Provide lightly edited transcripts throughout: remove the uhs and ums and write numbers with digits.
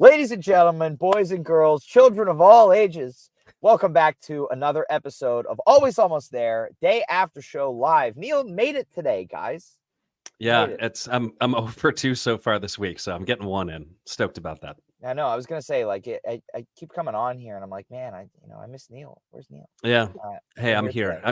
Ladies and gentlemen, boys and girls, children of all ages, welcome back to another episode of Always Almost There, day after show live. Neil made it today, guys. Yeah, Made it. I'm over 2 so far this week, so I'm getting one in. Stoked about that. I know. I was gonna say, I keep coming on here, and I'm like, man, I miss Neil. Where's Neil? Yeah. Hey, We're I'm here here. today.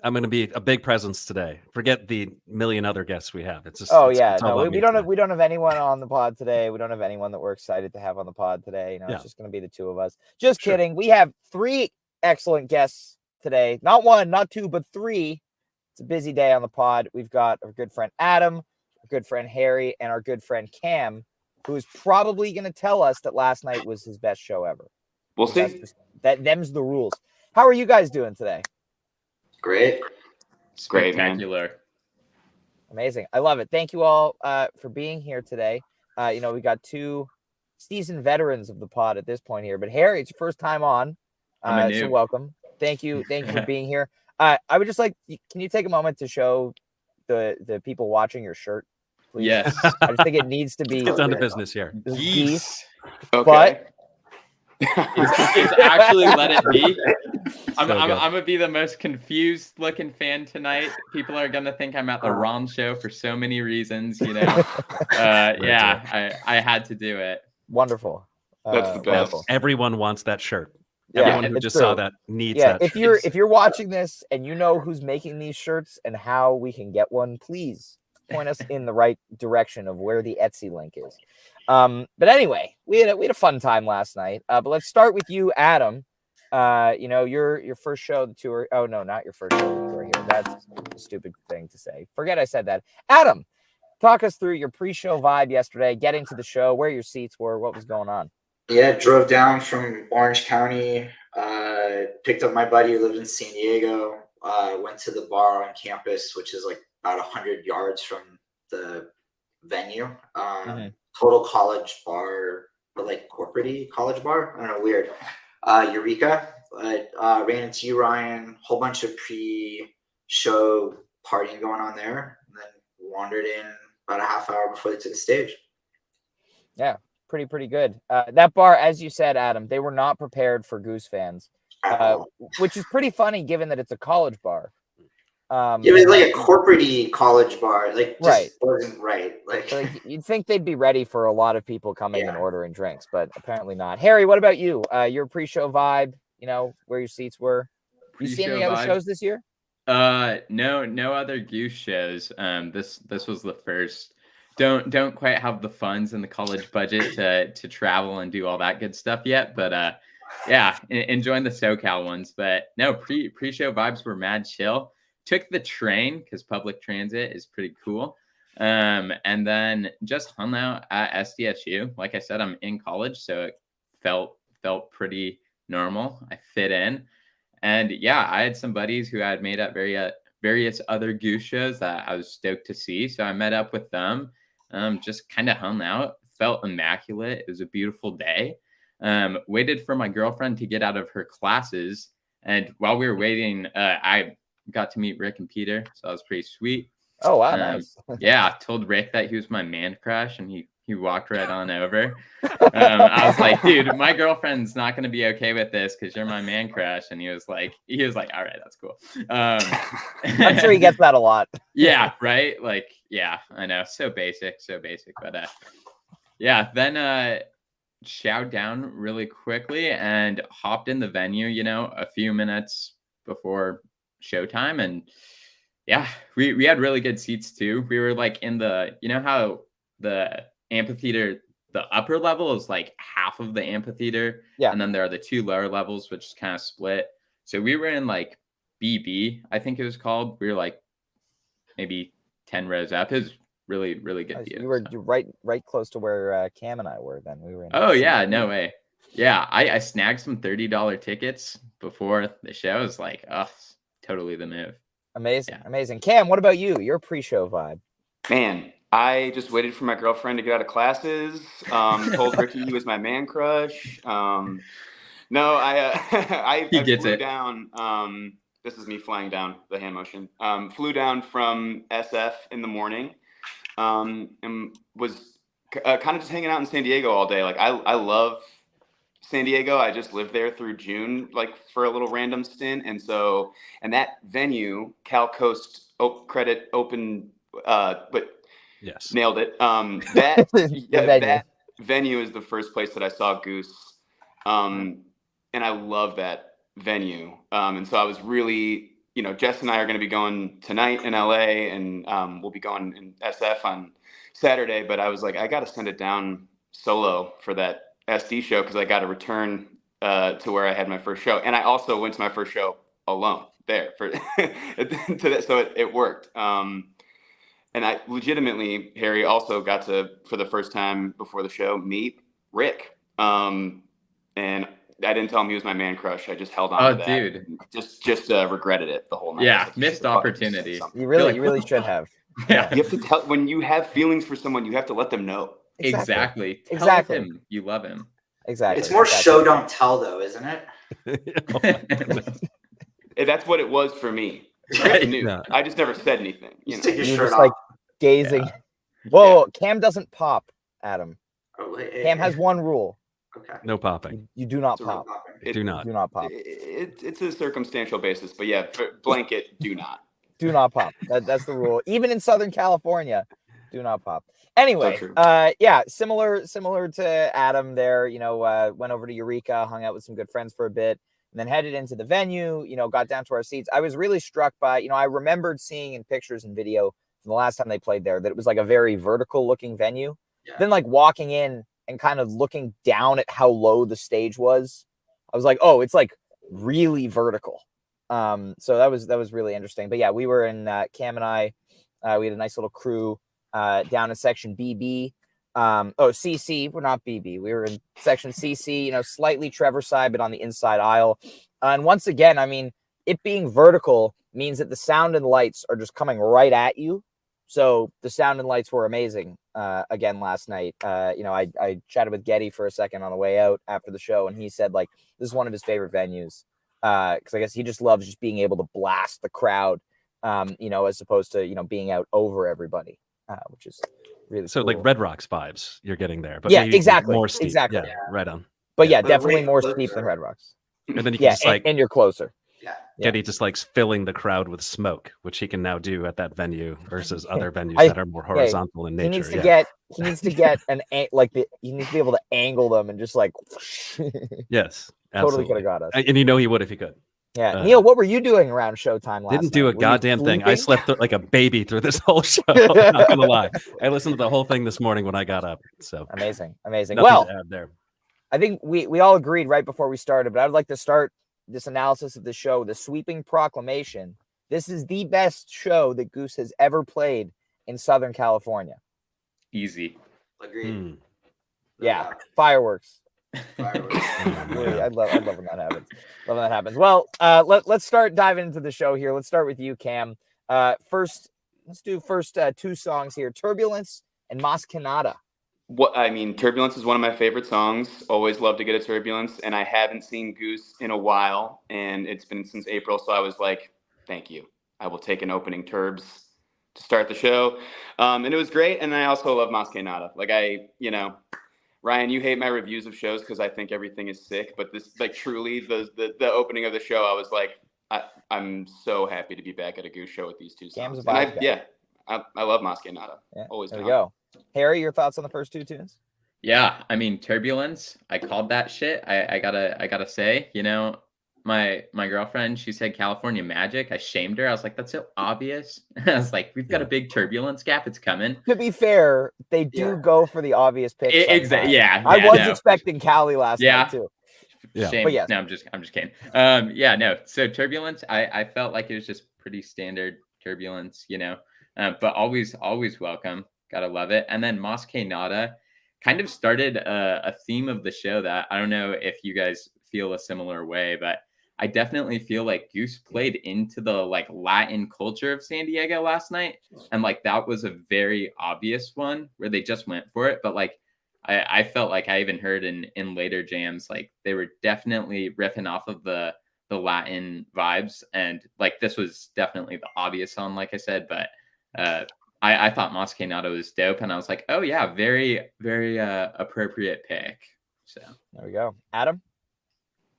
I'm going to be a big presence today. Forget the million other guests we have. It's just Oh it's yeah, all no, about we me don't today. have we don't have anyone on the pod today. We don't have anyone that we're excited to have on the pod today. Yeah. It's just gonna be the two of us. Just Sure. kidding. We have three excellent guests today. Not one, not two, but three. It's a busy day on the pod. We've got our good friend Adam, our good friend Harry, and our good friend Cam, who is probably going to tell us that last night was his best show ever. We'll see. Them's the rules. How are you guys doing today? Great. Great, man. Spectacular. Amazing. I love it. Thank you all for being here today. We got two seasoned veterans of the pod at this point here, but Harry, it's your first time on. I'm a so noob. welcome. Thank you for being here. I would just like, can you take a moment to show the people watching your shirt, please? Yes. I just think it needs to be. Let's get down to business here. This is Geese. Okay. It's actually let it be. I'm So good. gonna be the most confused looking fan tonight. People are gonna think I'm at the wrong show for so many reasons, Yeah, I had to do it. Wonderful. That's the best. Wonderful. Everyone wants that shirt. Yeah, Everyone who it's just true. saw that needs Yeah, that if shirt. you're watching this and you know who's making these shirts and how we can get one, please point us in the right direction of where the Etsy link is. But anyway, we had a fun time last night. But let's start with you, Adam. Your first show of the tour. Oh no, not your first show of the tour here. That's a stupid thing to say. Forget I said that. Adam, talk us through your pre-show vibe yesterday, getting to the show, where your seats were, what was going on. Yeah, drove down from Orange County, picked up my buddy who lived in San Diego, went to the bar on campus, which is like about 100 yards from the venue. Total college bar, but like corporate-y college bar. I don't know, weird. Eureka. Ran into you, Ryan. Whole bunch of pre-show partying going on there, and then wandered in about a half hour before they took the stage. Yeah. Pretty good. That bar, as you said, Adam, they were not prepared for Goose fans, which is pretty funny given that it's a college bar. It was like a corporate-y college bar, like just Right. wasn't right. Like you'd think they'd be ready for a lot of people coming and ordering drinks, but apparently not. Harry, what about you? Your pre-show vibe, where your seats were. You seen any other shows this year? No other Goose shows. This was the first. Don't quite have the funds and the college budget to travel and do all that good stuff yet, but enjoying the SoCal ones. But no, pre-show vibes were mad chill. Took the train because public transit is pretty cool, and then just hung out at SDSU. Like I said, I'm in college, so it felt pretty normal. I fit in, and yeah, I had some buddies who had made up various other Goose shows that I was stoked to see. So I met up with them. Just kind of hung out, felt immaculate. It was a beautiful day. Waited for my girlfriend to get out of her classes. And while we were waiting, I got to meet Rick and Peter. So that was pretty sweet. Oh, wow. Nice. Yeah. Told Rick that he was my man crush and he walked right on over. I was like, dude, my girlfriend's not going to be okay with this because you're my man crush. And he was like, all right, that's cool. I'm sure he gets that a lot. Yeah, right. Like, yeah, I know. So basic. But then chowed down really quickly and hopped in the venue, a few minutes before showtime. And yeah, we had really good seats too. We were like in the, how the amphitheater, the upper level is like half of the amphitheater. Yeah. And then there are the two lower levels, which is kind of split. So we were in like BB, I think it was called. We were like maybe 10 rows up. It was really, really good view. You're right close to where Cam and I were then. We were in. Oh yeah, no way. Yeah, I snagged some $30 tickets before the show. It was like, oh, totally the move. Amazing, amazing. Cam, what about you? Your pre-show vibe? Man, I just waited for my girlfriend to get out of classes. Told Ricky he was my man crush. I flew down. This is me flying down, the hand motion. Flew down from SF in the morning and was kind of just hanging out in San Diego all day. Like I love San Diego. I just lived there through June, like for a little random stint. And that venue, Cal Coast Credit Open, but Yes. nailed it. The venue. That venue is the first place that I saw Goose. And I love that venue. And so I was really, Jess and I are going to be going tonight in LA, and we'll be going in SF on Saturday. But I was like, I got to send it down solo for that SD show because I got to return to where I had my first show. And I also went to my first show alone there for to that, so it worked. And I legitimately, Harry, also got to, for the first time before the show, meet Rick. And I didn't tell him he was my man crush. I just held on to that. Dude. Just regretted it the whole night. Yeah, Like, missed opportunity. You really should have. Yeah. You have to tell, when you have feelings for someone, you have to let them know. Exactly. Tell Exactly. him you love him. Exactly. It's more show don't tell though, isn't it? That's what it was for me. Right. I knew. Yeah. I just never said anything. Just take your You're shirt just off. like gazing. Whoa, Cam doesn't pop, Adam. Oh, hey, Cam has one rule. Okay. No popping. You do not It's a real pop. topic. Do not. Do not pop. It's a circumstantial basis, but yeah, blanket, do not. Do not pop. That's the rule. Even in Southern California, do not pop. Anyway, So true. yeah, similar to Adam there, went over to Eureka, hung out with some good friends for a bit, and then headed into the venue, got down to our seats. I was really struck by, I remembered seeing in pictures and video from the last time they played there that it was like a very vertical looking venue. Yeah. Then like walking in and kind of looking down at how low the stage was, I was like, oh, it's like really vertical. So that was really interesting. But yeah, we were in Cam and I, we had a nice little crew down in section BB. CC, we're not BB. We were in section CC, slightly Trevor side, but on the inside aisle. And once again, I mean, it being vertical means that the sound and lights are just coming right at you. So the sound and lights were amazing again last night. I chatted with Getty for a second on the way out after the show, and he said like this is one of his favorite venues because I guess he just loves just being able to blast the crowd, as opposed to being out over everybody, which is really So cool. like Red Rocks vibes you're getting there, but Yeah, maybe exactly, more steep. exactly. Yeah, right on. But yeah, But definitely way more closer. steep than Red Rocks. And then you can Yeah, just like and you're closer. Yeah. Getty just likes filling the crowd with smoke, which he can now do at that venue versus other venues I- that are more horizontal in nature. He needs to yeah. get he needs to be able to angle them and just like Yes, totally could absolutely. have got us. And you know he would if he could. Yeah, Neil, what were you doing around showtime last Didn't night? do a Were you goddamn thing. I sleeping? slept like a baby through this whole show. I'm not gonna lie. I listened to the whole thing this morning when I got up. So Amazing. nothing Well, to add there. I think we all agreed right before we started, but I'd like to start this analysis of the show with a sweeping proclamation. This is the best show that Goose has ever played in Southern California. Easy. Agreed. Hmm. Yeah, fireworks. Fireworks. Really, I love when that happens. Love when that happens. Well, let's start diving into the show here. Let's start with you, Cam. Let's do two songs here: Turbulence and Mas Canada. Turbulence is one of my favorite songs. Always love to get a Turbulence, and I haven't seen Goose in a while, and it's been since April. So I was like, "Thank you. I will take an opening Turbs to start the show," and it was great. And I also love Mas Canada. Like Ryan, you hate my reviews of shows because I think everything is sick, but this, like, truly, the opening of the show, I was like, I'm so happy to be back at a Goose show with these two Cam's songs. a vibes guy. I love Mas Canada. Yeah, Always there we down. go. Harry, your thoughts on the first two tunes? Yeah, Turbulence. I called that shit. I gotta say, my girlfriend, she said California Magic. I shamed her. I was like, that's so obvious. I was like, we've got a big turbulence gap. It's coming. To be fair, they do go for the obvious pick. Exactly. Yeah. I was no. expecting Cali last night too. Yeah. Shame. But yes. No, I'm just kidding. No. So Turbulence, I felt like it was just pretty standard Turbulence, but always welcome. Gotta love it. And then Mas Canada kind of started a theme of the show that I don't know if you guys feel a similar way, but I definitely feel like Goose played into the like Latin culture of San Diego last night. And like that was a very obvious one where they just went for it. But like I felt like I even heard in later jams, like they were definitely riffing off of the Latin vibes. And like this was definitely the obvious song, like I said, but I thought Mosquenado was dope, and I was like, oh yeah, very, very appropriate pick. So There we go. Adam?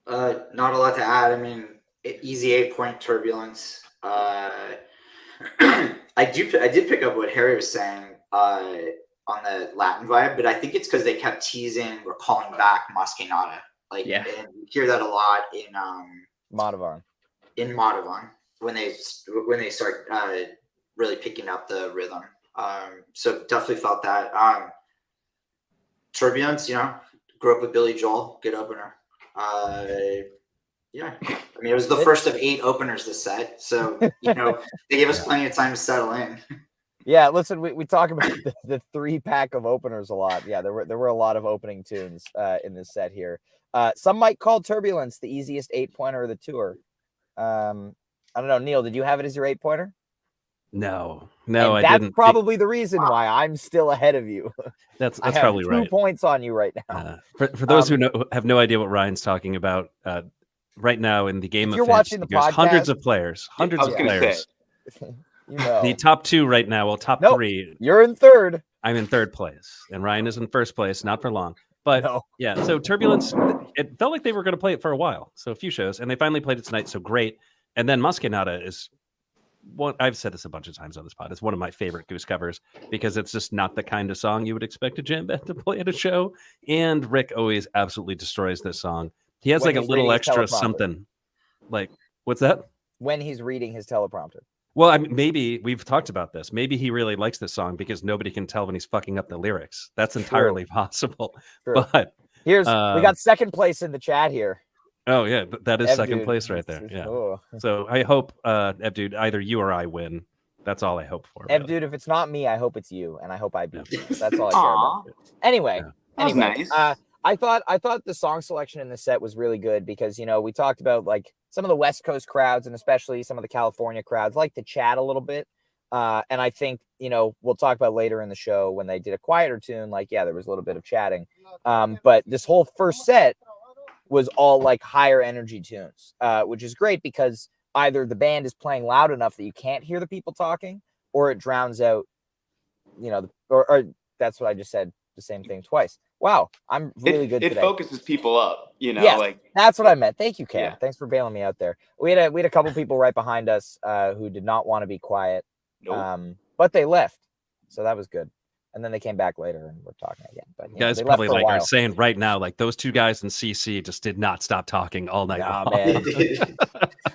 Not a lot to add. I mean, easy 8-point Turbulence. I did pick up what Harry was saying on the Latin vibe, but I think it's because they kept teasing or calling back Mosquenada. Like, Yeah. and you hear that a lot in Modavan. when they start really picking up the rhythm. So definitely felt that. Turbulence, grew up with Billy Joel, good opener. Yeah, I mean, it was the first of 8 openers this set, so they gave us plenty of time to settle in. Yeah, listen, we talk about the 3-pack of openers a lot. Yeah, there were a lot of opening tunes in this set here. Some might call Turbulence the easiest 8-pointer of the tour. I don't know, Neil, did you have it as your 8-pointer? No, And I that's didn't. probably the reason why I'm still ahead of you. That's I have probably 2 right. points on you right now. For those who have no idea what Ryan's talking about, right now in the game If of you're Fantasy, watching the there's podcast, hundreds of players. I was gonna say. The top 2 right now, well, top Nope. 3. You're in third. I'm in third place, and Ryan is in first place, not for long. But No. yeah, so Turbulence, it felt like they were going to play it for a while. So a few shows, and they finally played it tonight. So great. And then Mosquenada is one, I've said this a bunch of times on this pod. It's one of my favorite Goose covers because it's just not the kind of song you would expect a jam band to play at a show. And Rick always absolutely destroys this song. He has When like a he's little reading his extra teleprompter. something. Like, what's that? When he's reading his teleprompter. Well, I mean, maybe we've talked about this. Maybe he really likes this song because nobody can tell when he's fucking up the lyrics. That's entirely possible. True. But we got second place in the chat here. Oh yeah, that is second Dude. place right there. Yeah. Oh. So I hope Dude, either you or I win. That's all I hope for. Dude, if it's not me, I hope it's you, and I hope I beat you. Yeah. That's all I care about. Anyway, That was nice. I thought the song selection in the set was really good because we talked about like some of the West Coast crowds and especially some of the California crowds like to chat a little bit. And I think we'll talk about later in the show when they did a quieter tune. Like there was a little bit of chatting, but this whole first set was all like higher energy tunes, which is great because either the band is playing loud enough that you can't hear the people talking, or it drowns out, or that's what I just said. The same thing twice. Wow, I'm really good today. It focuses people up, Yes, like that's what I meant. Thank you, Cam. Yeah. Thanks for bailing me out there. We had a couple people right behind us who did not want to be quiet, but they left, so that was good. And then they came back later and we're talking again. But you guys probably like are saying right now, like those 2 guys in CC just did not stop talking all night long. Man.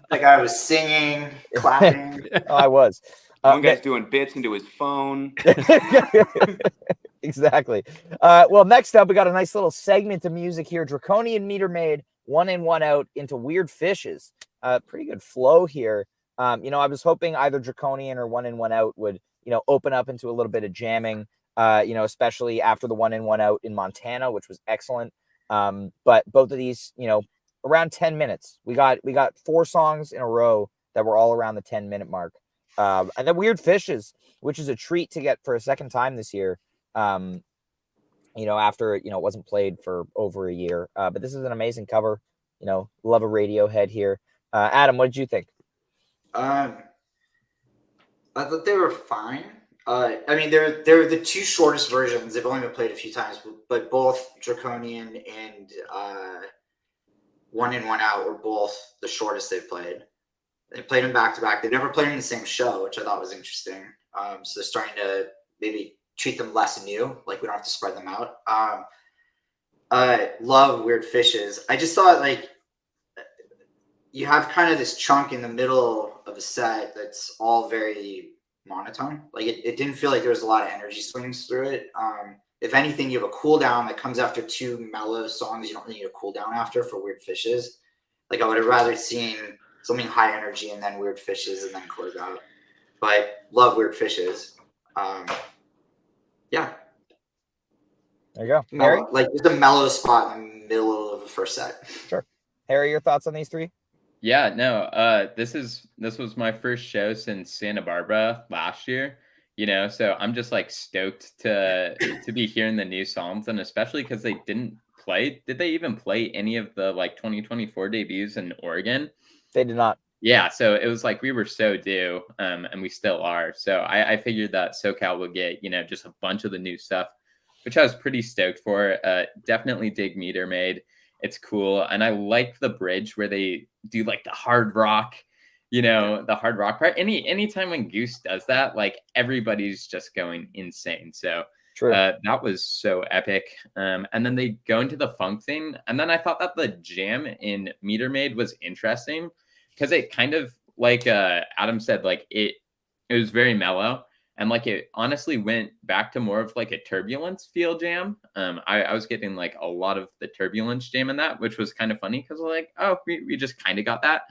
Like I was singing, clapping. Oh, I was. One guy's doing bits into his phone. Exactly. Well, next up, we got a nice little segment of music here. Draconian Meter Maid, 1 in 1 out into Weird Fishes. Pretty good flow here. I was hoping either Draconian or 1 in 1 out would, open up into a little bit of jamming, especially after the 1 in 1 out in Montana, which was excellent. But both of these, around 10 minutes. We got 4 songs in a row that were all around the 10-minute mark. And then Weird Fishes, which is a treat to get for a second time this year. After it wasn't played for over a year. But this is an amazing cover. Love a Radiohead here. Adam, what did you think? I thought they were fine. I mean, they're the 2 shortest versions. They've only been played a few times, but both Draconian and 1 in 1 out were both the shortest they've played. They played them back to back. They've never played them in the same show, which I thought was interesting. So they're starting to maybe treat them less new, like we don't have to spread them out. Love Weird Fishes. I just thought like you have kind of this chunk in the middle of a set that's all very monotone. Like it didn't feel like there was a lot of energy swings through it. If anything, you have a cool down that comes after 2 mellow songs you don't really need a cool down after for Weird Fishes. Like I would have rather seen something high energy and then Weird Fishes and then close out. But love Weird Fishes. Yeah. There you go. Harry? Like it's a mellow spot in the middle of the first set. Sure. Harry, your thoughts on these 3? Yeah, no, this was my first show since Santa Barbara last year, so I'm just like stoked to be hearing the new songs, and especially because they did they even play any of the like 2024 debuts in Oregon? They did not. Yeah, so it was like we were so due, and we still are. So I figured that SoCal would get, just a bunch of the new stuff, which I was pretty stoked for. Definitely dig Meter Maid. It's cool. And I like the bridge where they do like the hard rock, the hard rock part. Anytime when Goose does that, like everybody's just going insane. So True. that was so epic. And then they go into the funk thing. And then I thought that the jam in Meter Maid was interesting because it kind of, like Adam said, like it was very mellow. And like it honestly went back to more of like a Turbulence feel jam. I was getting like a lot of the Turbulence jam in that, which was kind of funny because like, oh, we just kind of got that.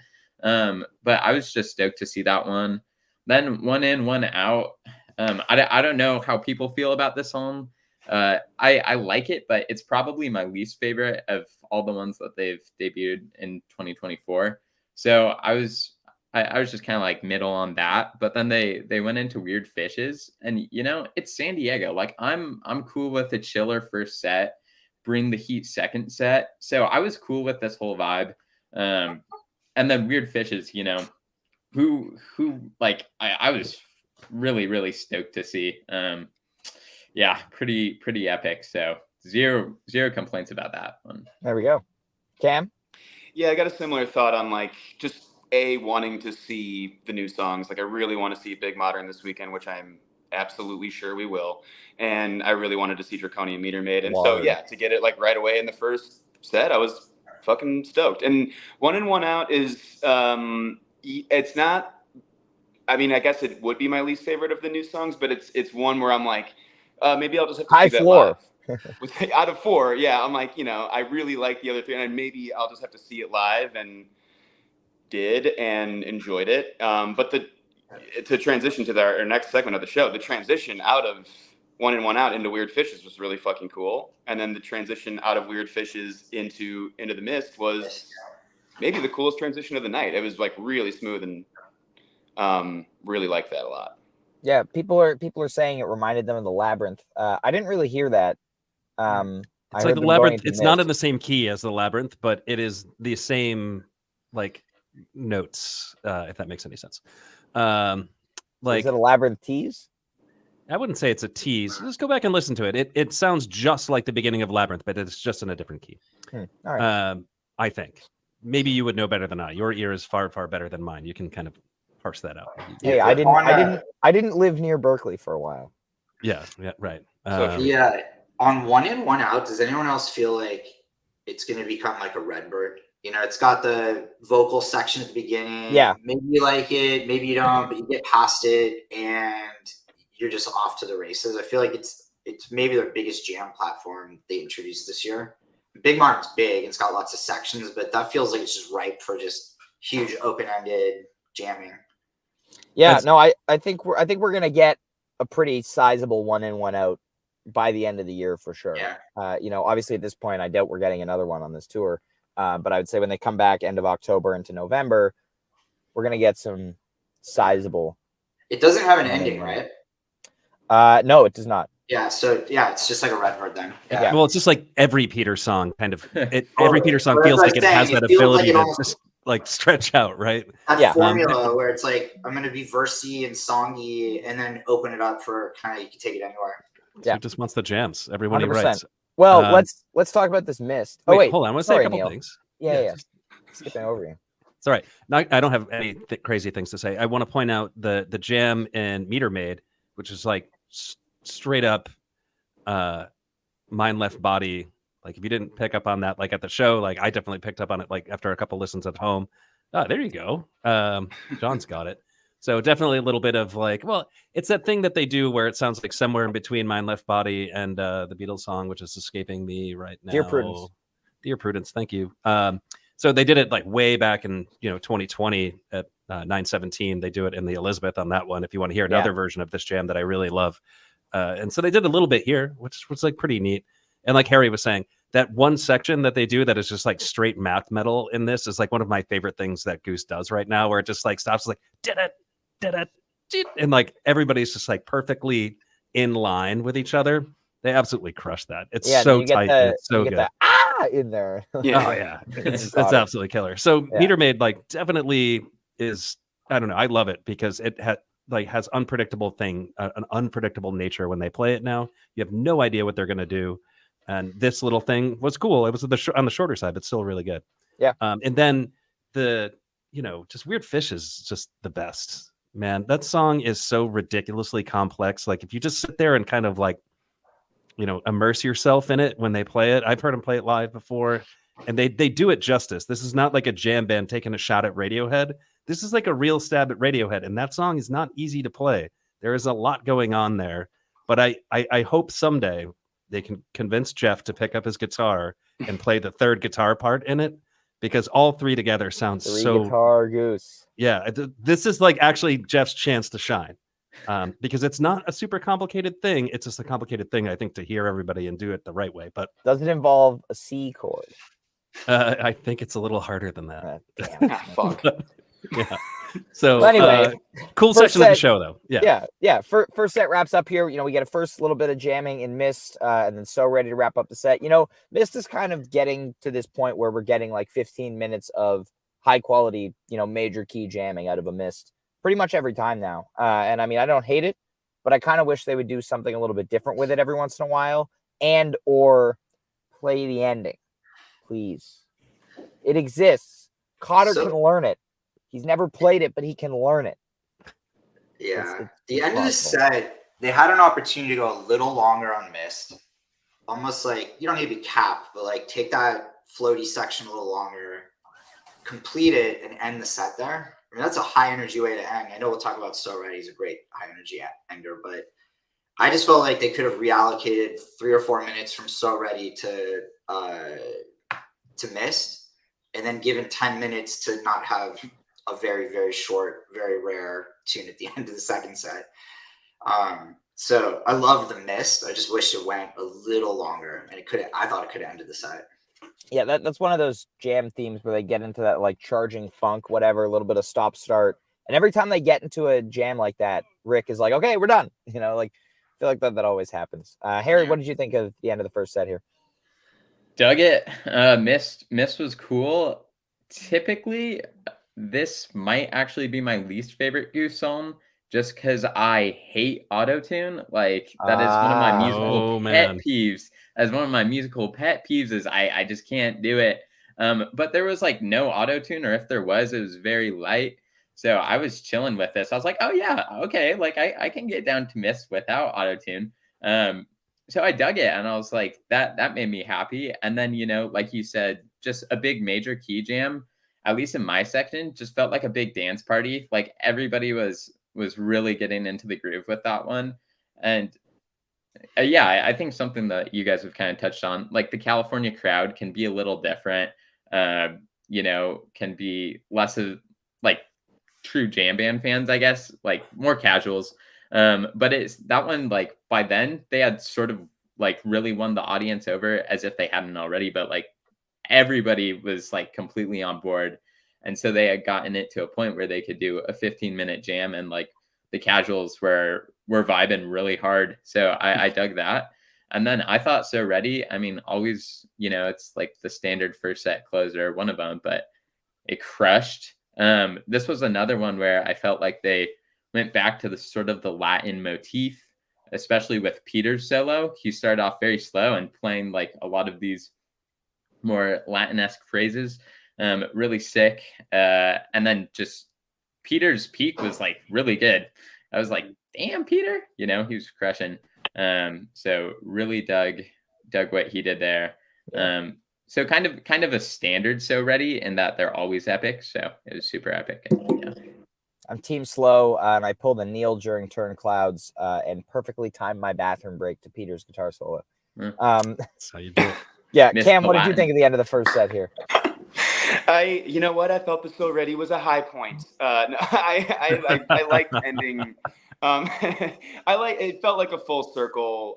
But I was just stoked to see that one. Then One In, One Out. I don't know how people feel about this song. I like it, but it's probably my least favorite of all the ones that they've debuted in 2024. So I was just kind of like middle on that, but then they went into Weird Fishes, and it's San Diego. Like I'm cool with a chiller first set, bring the heat second set. So I was cool with this whole vibe. And then Weird Fishes, who like I was really, really stoked to see. Yeah, pretty epic. So zero complaints about that one. There we go. Cam? Yeah, I got a similar thought on like just wanting to see the new songs. Like I really want to see Big Modern this weekend, which I'm absolutely sure we will. And I really wanted to see Draconian Meter Maid. And so yeah, to get it like right away in the first set, I was fucking stoked. And One In, One Out is it's not, I mean, I guess it would be my least favorite of the new songs, but it's one where I'm like, maybe I'll just have to High see that floor. live. Out of 4, yeah, I'm like, I really like the other 3, and maybe I'll just have to see it live, and did and enjoyed it. But to transition to our next segment of the show, the transition out of One In, One Out into Weird Fishes was really fucking cool, and then the transition out of Weird Fishes into the Mist was maybe the coolest transition of the night. It was like really smooth, and really liked that a lot. Yeah, people are saying it reminded them of the Labyrinth. I didn't really hear that. It's like the Labyrinth. It's not in the same key as the Labyrinth, but it is the same like notes. If that makes any sense. Like, is it a Labyrinth tease? I wouldn't say it's a tease. Just go back and listen to it. It sounds just like the beginning of Labyrinth, but it's just in a different key. All right. I think maybe you would know better than I. Your ear is far better than mine. You can kind of parse that out. Hey, I didn't live near Berkeley for a while. Yeah, right. Yeah, on One In, One Out, does anyone else feel like it's going to become like a Redbird? It's got the vocal section at the beginning. Yeah. Maybe you like it, maybe you don't, but you get past it and you're just off to the races. I feel like it's maybe their biggest jam platform they introduced this year. Big Martin's big and it's got lots of sections, but that feels like it's just ripe for just huge open-ended jamming. Yeah, I think we're gonna get a pretty sizable One In, One Out by the end of the year for sure. Yeah. Obviously at this point, I doubt we're getting another one on this tour. But I would say when they come back end of October into November, we're gonna get some sizable. It doesn't have an ending, right? No, it does not. Yeah, so yeah, it's just like a Redbird then. Yeah. Well, it's just like every Peter song kind of. Every Peter song feels like it has that ability to just like stretch out, right? That formula where it's like I'm gonna be versy and songy, and then open it up for kind of you can take it anywhere. So it just wants the jams. Everyone he writes. Well, let's talk about this Mist. Wait, hold on. I want to say a couple things. Yeah. Skipping over you. It's all right. I don't have any crazy things to say. I want to point out the jam in Meter Maid, which is like straight up Mind Left Body. Like if you didn't pick up on that, like at the show, like I definitely picked up on it. Like after a couple listens at home. Oh, there you go. John's got it. So definitely a little bit of like, well, it's that thing that they do where it sounds like somewhere in between Mind Left Body and the Beatles song, which is escaping me right now. Dear Prudence, thank you. So they did it like way back in 2020 at 917. They do it in the Elizabeth on that one. If you want to hear another version of this jam that I really love, and so they did a little bit here, which was like pretty neat. And like Harry was saying, that one section that they do that is just like straight math metal in this is like one of my favorite things that Goose does right now, where it just like stops like did it, and like everybody's just like perfectly in line with each other. They absolutely crush that. It's so tight. It's so good. In there. Yeah. Oh yeah, it's absolutely killer. So Meter Maid, like definitely is, I don't know, I love it because it has an unpredictable nature when they play it now. You have no idea what they're going to do. And this little thing was cool. It was on the shorter side, but still really good. Yeah. And then just Weird Fish is just the best, man. That song is so ridiculously complex. Like if you just sit there and kind of like, immerse yourself in it when they play it. I've heard them play it live before, and they do it justice. This is not like a jam band taking a shot at Radiohead. This is like a real stab at Radiohead, and that song is not easy to play. There is a lot going on there, but I hope someday they can convince Jeff to pick up his guitar and play the third guitar part in it, because all three together sounds so guitar Goose. Yeah, this is like actually Jeff's chance to shine. Because it's not a super complicated thing. It's just a complicated thing, I think, to hear everybody and do it the right way. But does it involve a C chord? I think it's a a little harder than that. Damn. Fuck. Yeah. So well, anyway, cool section of the show, though. Yeah. First set wraps up here. We get a first little bit of jamming in Mist, and then So Ready to wrap up the set. Mist is kind of getting to this point where we're getting like 15 minutes of high quality, major key jamming out of a Mist pretty much every time now. And I mean, I don't hate it, but I kind of wish they would do something a little bit different with it every once in a while, and or play the ending, please. It exists. Cotter can learn it. He's never played it, but he can learn it. Yeah. The end of the set, they had an opportunity to go a little longer on Mist. Almost like, you don't need to be capped, but like take that floaty section a little longer, complete it, and end the set there. I mean, that's a high energy way to end. I know we'll talk about So Ready. He's a great high energy ender, but I just felt like they could have reallocated 3 or 4 minutes from So Ready to Mist, and then given 10 minutes to not have a very, very short, very rare tune at the end of the second set. So I love the Mist. I just wish it went a little longer, and I thought it could have ended the set. Yeah, that's one of those jam themes where they get into that like charging funk, whatever, a little bit of stop start. And every time they get into a jam like that, Rick is like, okay, we're done. I feel like that always happens. Harry, what did you think of the end of the first set here? Dug it. Mist was cool. Typically, this might actually be my least favorite Goose song, just because I hate auto-tune. Like, that is one of my musical pet peeves. As one of my musical pet peeves is I just can't do it. But there was like no auto-tune, or if there was, it was very light. So I was chilling with this. I was like, oh yeah, okay, like I can get down to Mist without auto-tune. So I dug it, and I was like, that made me happy. And then, like you said, just a big major key jam, at least in my section, just felt like a big dance party. Like everybody was really getting into the groove with that one. And I think something that you guys have kind of touched on, like the California crowd can be a little different, can be less of like true jam band fans, I guess, like more casuals. But it's that one, like by then they had sort of like really won the audience over, as if they hadn't already, but like everybody was like completely on board. And so they had gotten it to a point where they could do a 15-minute jam, and like the casuals were vibing really hard. So I dug that. And then I thought So Ready, I mean, always, it's like the standard first set closer, one of them, but it crushed. This was another one where I felt like they went back to the sort of the Latin motif, especially with Peter's solo. He started off very slow and playing like a lot of these more Latin-esque phrases, really sick. And then just Peter's peak was like really good. I was like, damn, Peter, he was crushing. So really dug what he did there. So kind of a standard So Ready in that they're always epic. So it was super epic. And, I'm team slow, and I pulled a Neil during Turn Clouds and perfectly timed my bathroom break to Peter's guitar solo. That's how you do it. Yeah, Missed Cam, the what did you Latin. think of the end of the first set here? You know what? I felt the So Ready was a high point. No, I liked ending. It felt like a full circle.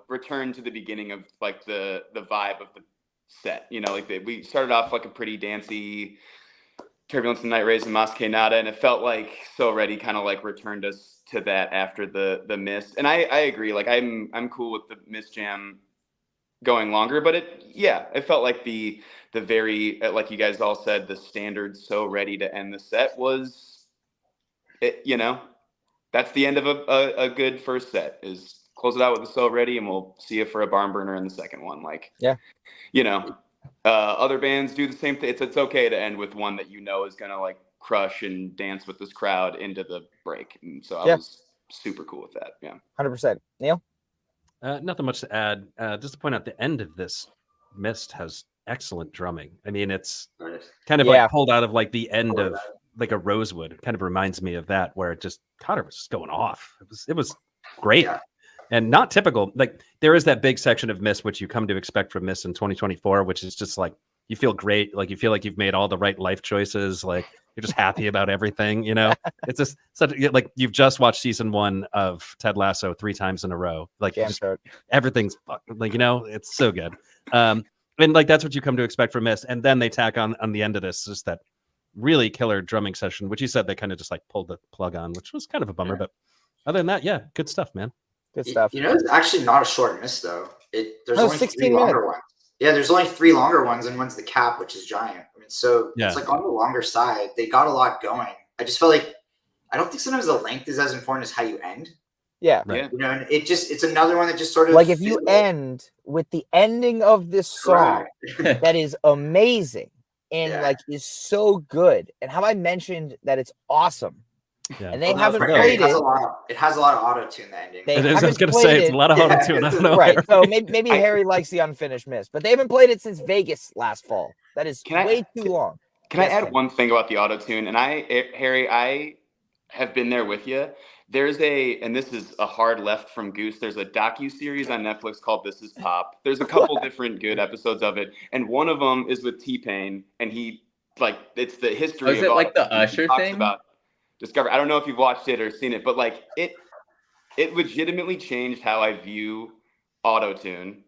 Return to the beginning of like the vibe of the set. We started off like a pretty dancey Turbulence and Night Rays and Mas Que Nada, and it felt like So Ready kind of like returned us to that after the Mist. And I agree. Like I'm cool with the Mist jam. going longer, but it felt like the very, like you guys all said, the standard "so ready to end the set" was it. That's the end of a good first set, is close it out with the "so ready," and we'll see you for a barn burner in the second one. Like, Yeah. Other bands do the same thing. It's okay to end with one that is gonna like crush and dance with this crowd into the break. And so I was super cool with that. Yeah. 100%. Neil? Nothing much to add. Just to point out, the end of this Mist has excellent drumming. I mean, it's kind of like pulled out of like the end of like a Rosewood. It kind of reminds me of that, where Cotter was just going off. It was great. Yeah. And not typical. Like, there is that big section of Mist which you come to expect from Mist in 2024, which is just like, you feel great. Like, you feel like you've made all the right life choices. Like, you're just happy about everything. It's just like you've just watched season 1 of Ted Lasso 3 times in a row. Like, everything's like, it's so good. And like, that's what you come to expect from Mist. And then they tack on the end of this, just that really killer drumming session, which you said they kind of just like pulled the plug on, which was kind of a bummer. But other than that, good stuff, man. Good stuff. It's actually not a short Mist though. There's only 16 3 longer ones. Yeah, there's only 3 longer ones, and one's the cap, which is giant. I mean, so it's like on the longer side. They got a lot going. I just felt like, I don't think sometimes the length is as important as how you end. Yeah. Right. And it's another one that just sort of like, if you end with the ending of this song, that is amazing and like is so good. And how I mentioned that it's awesome. Yeah. And they haven't played it. It has a lot of auto-tune, the ending. I was going to say, it's a lot of auto-tune. I don't know. Right. So maybe Harry likes the unfinished Mist, but they haven't played it since Vegas last fall. That is way too long. Can I add one thing about the auto-tune? And Harry, I have been there with you. And this is a hard left from Goose, there's a docu-series on Netflix called This Is Pop. There's a couple different good episodes of it. And one of them is with T-Pain, and it's the history of it like the Usher thing? About Discover. I don't know if you've watched it or seen it, but like it legitimately changed how I view auto-tune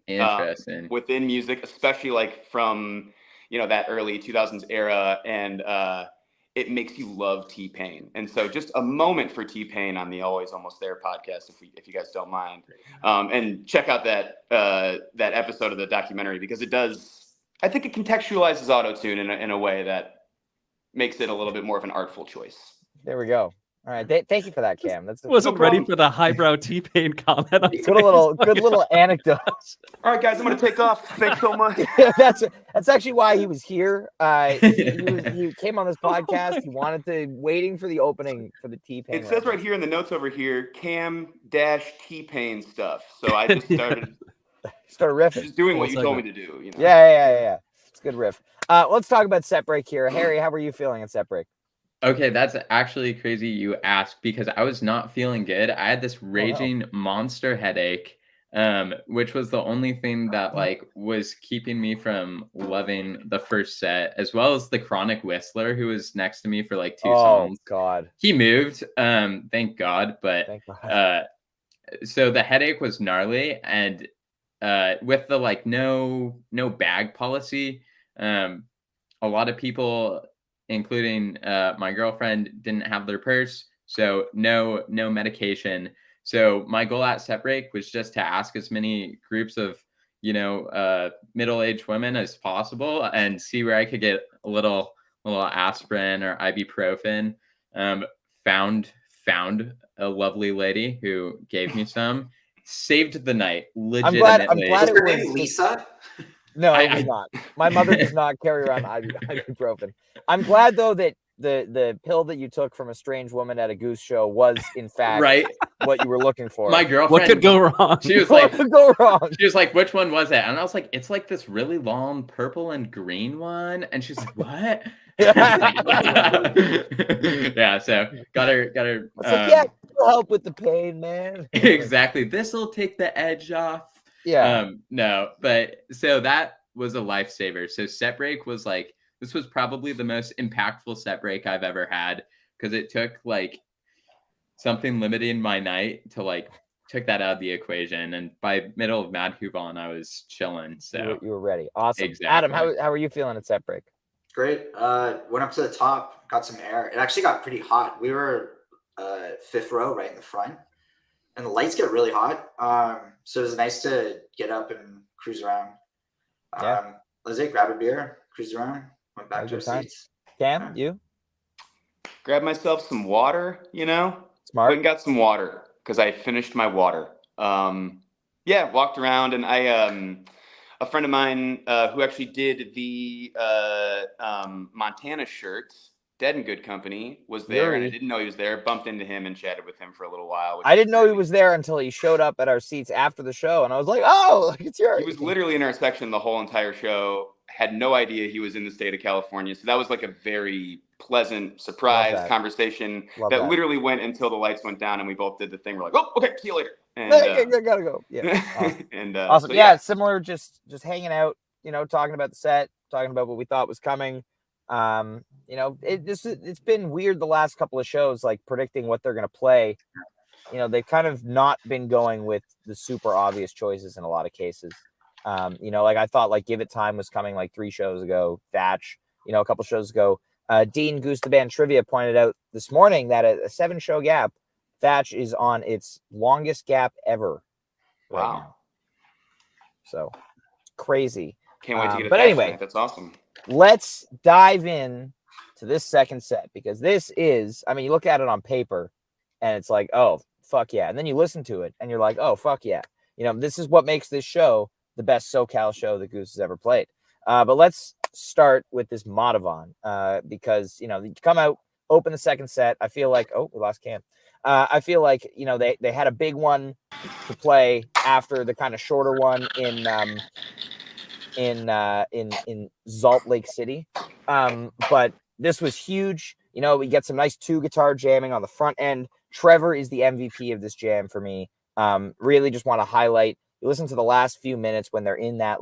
within music, especially like from that early 2000s era, and it makes you love T-Pain. And so just a moment for T-Pain on the Always Almost There podcast, if you guys don't mind, and check out that episode of the documentary, because I think it contextualizes auto-tune in a way that makes it a little bit more of an artful choice. There we go. All right. Thank you for that, Cam. Wasn't ready for the highbrow T-Pain comment. Good little anecdote. All right, guys, I'm going to take off. Thanks so much. That's actually why he was here. He came on this podcast. He wanted to, waiting for the opening for the T-Pain. It says right here in the notes over here, Cam-T-Pain stuff. So I just started riffing. Just doing what you told me to do. Yeah. It's a good riff. Let's talk about set break here. Harry, how were you feeling at set break? Okay, that's actually crazy you asked, because I was not feeling good. I had this raging monster headache, which was the only thing that like was keeping me from loving the first set, as well as the chronic whistler who was next to me for like 2 songs. Oh God. He moved, thank God, but so the headache was gnarly, and with the like no bag policy, a lot of people, including my girlfriend, didn't have their purse, so no medication. So my goal at set break was just to ask as many groups of middle-aged women as possible and see where I could get a little aspirin or ibuprofen. Found a lovely lady who gave me some. Saved the night. Legitimately. I'm glad it was Lisa. No, it was not. My mother does not carry around ibuprofen. I'm glad though that the pill that you took from a strange woman at a Goose show was in fact what you were looking for. My girlfriend. What could go wrong? She was like, what could go wrong? She was like, which one was it? And I was like, it's like this really long purple and green one. And she's like, what? Yeah, so got her. It's like, it'll help with the pain, man. Exactly. This'll take the edge off. Yeah. No, but so that was a lifesaver. So set break was like, this was probably the most impactful set break I've ever had, because it took like something limiting my night to like took that out of the equation. And by middle of Mad Huban, I was chilling. So you were ready. Awesome. Exactly. Adam, how are you feeling at set break? Great. Went up to the top, got some air. It actually got pretty hot. We were 5th row right in the front, and the lights get really hot. So it was nice to get up and cruise around. Yeah. Let's grab a beer, cruise around, went back Had a to our good time. seats. Cam, you? Grab myself some water, went Smart. and got some water because I finished my water. Yeah, walked around, and a friend of mine who actually did the Montana shirts, Dead and Good Company, was there, and I Yuri. didn't know he was there. Bumped into him and chatted with him for a little while. I didn't know he was there until he showed up at our seats after the show, and I was like, "Oh, it's Yuri." He was literally in our section the whole entire show. Had no idea he was in the state of California, so that was like a very pleasant surprise conversation that literally went until the lights went down, and we both did the thing. We're like, "Oh, okay, see you later." And I gotta go. Yeah, awesome. and Awesome. so, Yeah, similar. Just hanging out. Talking about the set, talking about what we thought was coming. It's been weird the last couple of shows, like predicting what they're gonna play. They've kind of not been going with the super obvious choices in a lot of cases. Like I thought, like Give It Time was coming like 3 shows ago. Thatch, a couple shows ago. Dean Goose the Band Trivia pointed out this morning that a 7-show gap, Thatch is on its longest gap ever right now. So crazy. Can't wait to get it. But anyway, that's awesome. Let's dive in to this second set, because this is, you look at it on paper and it's like, oh, fuck yeah. And then you listen to it and you're like, oh, fuck yeah. This is what makes this show the best SoCal show that Goose has ever played. But let's start with this Madhavan, because, you come out, open the second set. I feel like, oh, we lost Cam. I feel like, they had a big one to play after the kind of shorter one in Salt Lake City. But this was huge. We get some nice 2-guitar jamming on the front end. Trevor is the MVP of this jam for me. Really just want to highlight, you listen to the last few minutes when they're in that,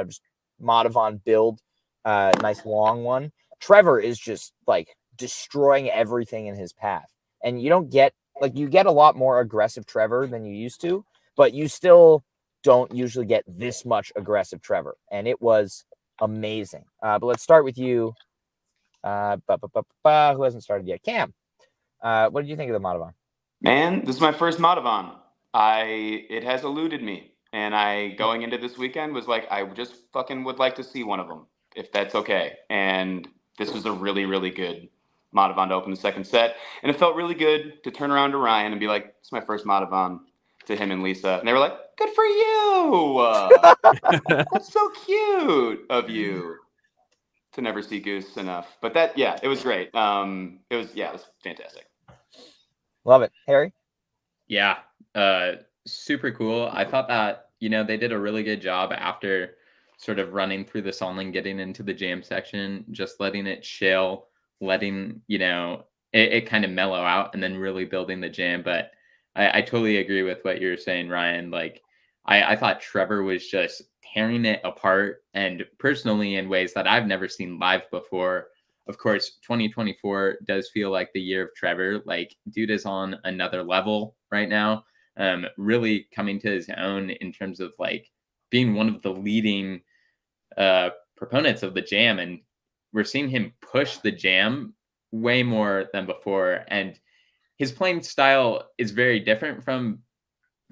just Madhavan build, nice long one. Trevor is just like destroying everything in his path. And you don't get, you get a lot more aggressive Trevor than you used to, but you still don't usually get this much aggressive Trevor. And it was amazing. But let's start with you. Who hasn't started yet? Cam. What did you think of the Madhavan? Man, this is my first Madhavan. It has eluded me. And I, going into this weekend, was like, I just fucking would like to see one of them, if that's okay. And this was a really, really good Madhavan to open the second set. And it felt really good to turn around to Ryan and be like, it's my first Madhavan, to him and Lisa. And they were like, good for you. That's so cute of you to never see Goose enough. But it was great. It was fantastic. Love it. Harry? Yeah. Super cool. I thought that, they did a really good job after sort of running through the song and getting into the jam section, just letting it chill, letting, it kind of mellow out and then really building the jam. But I totally agree with what you're saying, Ryan. Like, I thought Trevor was just tearing it apart, and personally in ways that I've never seen live before. Of course, 2024 does feel like the year of Trevor. Like, dude is on another level right now. Really coming to his own in terms of like being one of the leading proponents of the jam, and we're seeing him push the jam way more than before. And his playing style is very different from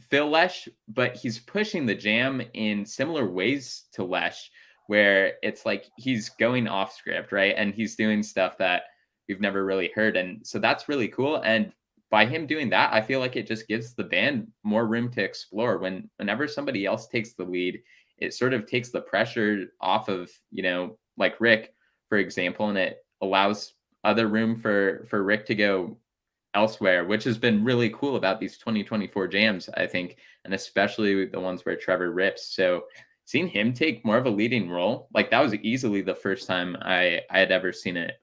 Phil Lesh, but he's pushing the jam in similar ways to Lesh, where it's like he's going off script, right? And he's doing stuff that we've never really heard. And so that's really cool. And by him doing that, I feel like it just gives the band more room to explore. Whenever somebody else takes the lead, it sort of takes the pressure off of, like Rick, for example, and it allows other room for Rick to go elsewhere, which has been really cool about these 2024 jams, I think, and especially the ones where Trevor rips. So seeing him take more of a leading role, like that was easily the first time I had ever seen it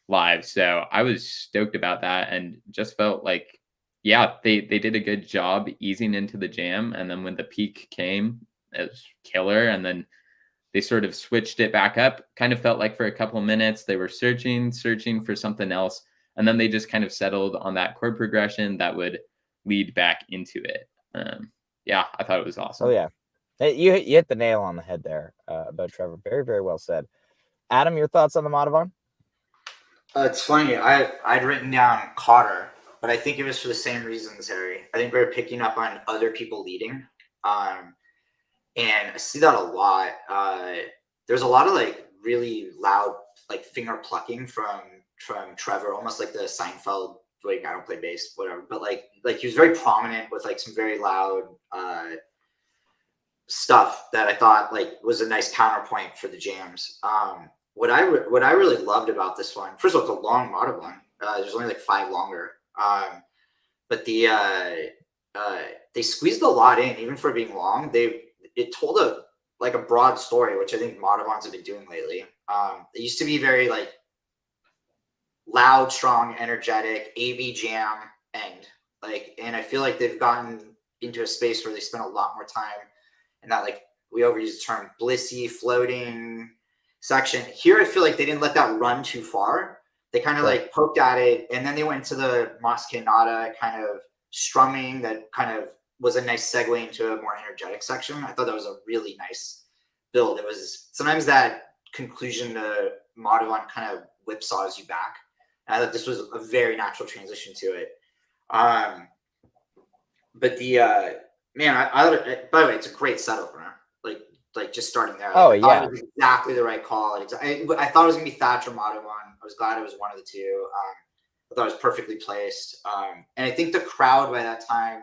live. So I was stoked about that and just felt like, yeah, they did a good job easing into the jam. And then when the peak came, it was killer. And then they sort of switched it back up. Kind of felt like for a couple of minutes, they were searching for something else. And then they just kind of settled on that chord progression that would lead back into it. Yeah, I thought it was awesome. Oh, yeah. You hit the nail on the head there about Trevor. Very, very well said. Adam, your thoughts on the Madhavan? It's funny. I'd written down Cotter, but I think it was for the same reasons, Harry. I think we were picking up on other people leading. and I see that a lot. There's a lot of like really loud like finger plucking from Trevor, almost like the Seinfeld. Like I don't play bass, whatever, but like he was very prominent with like some very loud stuff that I thought like was a nice counterpoint for the jams. What I really loved about this one, first of all, it's a long modded one. There's only like 5 longer, but they squeezed a lot in, even for being long. It told a broad story, which I think Modavons have been doing lately. It used to be very like loud, strong, energetic, AB jam end. And I feel like they've gotten into a space where they spend a lot more time in that, like, we overuse the term blissy, floating section. Here, I feel like they didn't let that run too far. They kind of like poked at it, and then they went to the Maskenada kind of strumming that kind of was a nice segue into a more energetic section. I thought that was a really nice build. It was sometimes that conclusion to Madhuvan kind of whipsaws you back. And I thought this was a very natural transition to it. But the man, by the way, it's a great set opener. Like just starting there. Oh, I thought yeah. it was exactly the right call. I thought it was gonna be Thatcher Madhuvan. I was glad it was one of the two. I thought it was perfectly placed. And I think the crowd by that time,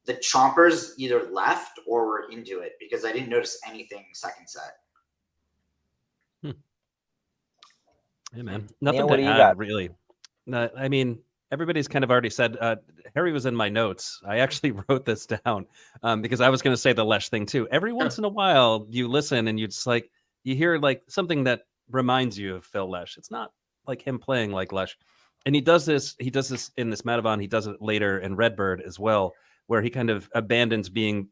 the chompers either left or were into it, because I didn't notice anything second set. Hey man, nothing Neil, what to do you add got? really. No, I mean, everybody's kind of already said. Harry was in my notes. I actually wrote this down because I was going to say the Lesh thing too. Every once in a while, you listen and you just like you hear like something that reminds you of Phil Lesh. It's not like him playing like Lesh, and he does this. He does this in this Madhuvan. He does it later in Redbird as well, where he kind of abandons being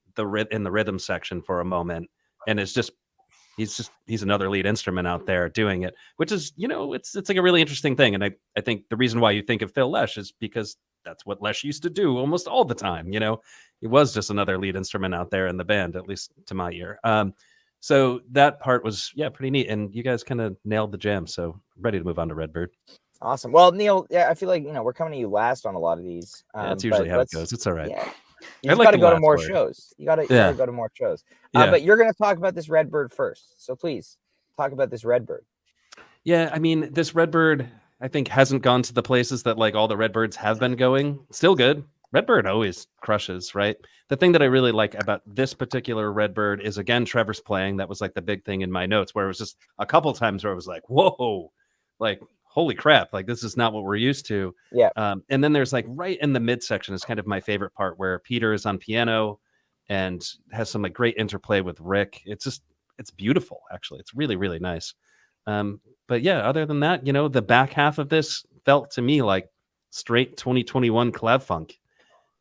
in the rhythm section for a moment, and it's just. He's another lead instrument out there doing it, which is, it's like a really interesting thing. And I think the reason why you think of Phil Lesh is because that's what Lesh used to do almost all the time. He was just another lead instrument out there in the band, at least to my ear. So that part was, pretty neat. And you guys kind of nailed the jam. So I'm ready to move on to Redbird. Awesome. Well, Neil, I feel like, we're coming to you last on a lot of these. That's usually how it goes. It's all right. Yeah. I You just like got to the go to last more word. shows. You got to go to more shows. Yeah. But you're going to talk about this Redbird first. So please talk about this Redbird. Yeah, I mean, this Redbird, I think, hasn't gone to the places that like all the Redbirds have been going. Still good. Redbird always crushes, right? The thing that I really like about this particular Redbird is, again, Trevor's playing. That was like the big thing in my notes, where it was just a couple times where I was like, whoa, like, holy crap, like this is not what we're used to. Yeah. And then there's like right in the midsection is kind of my favorite part, where Peter is on piano and has some like great interplay with Rick. It's beautiful, actually. It's really, really nice. But yeah, other than that, the back half of this felt to me like straight 2021 Clav Funk,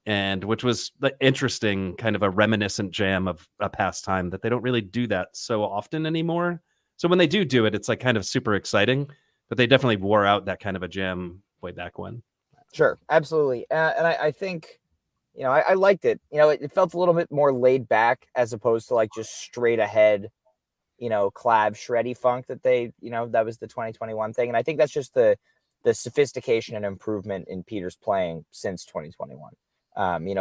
and which was the interesting kind of a reminiscent jam of a past time that they don't really do that so often anymore. So when they do it, it's like kind of super exciting, but they definitely wore out that kind of a jam way back when. Sure, absolutely. And I think, I liked it. It felt a little bit more laid back as opposed to like just straight ahead, clav shreddy funk that they, that was the 2021 thing. And I think that's just the sophistication and improvement in Peter's playing since 2021.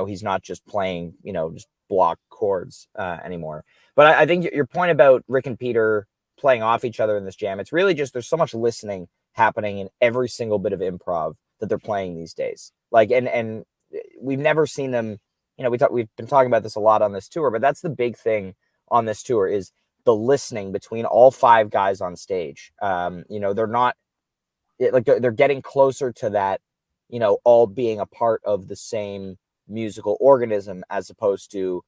He's not just playing, just block chords anymore. But I think your point about Rick and Peter playing off each other in this jam, it's really just, there's so much listening happening in every single bit of improv that they're playing these days. Like, and we've never seen them, we've been talking about this a lot on this tour, but that's the big thing on this tour is the listening between all 5 guys on stage. They're not like they're getting closer to that, all being a part of the same musical organism, as opposed to,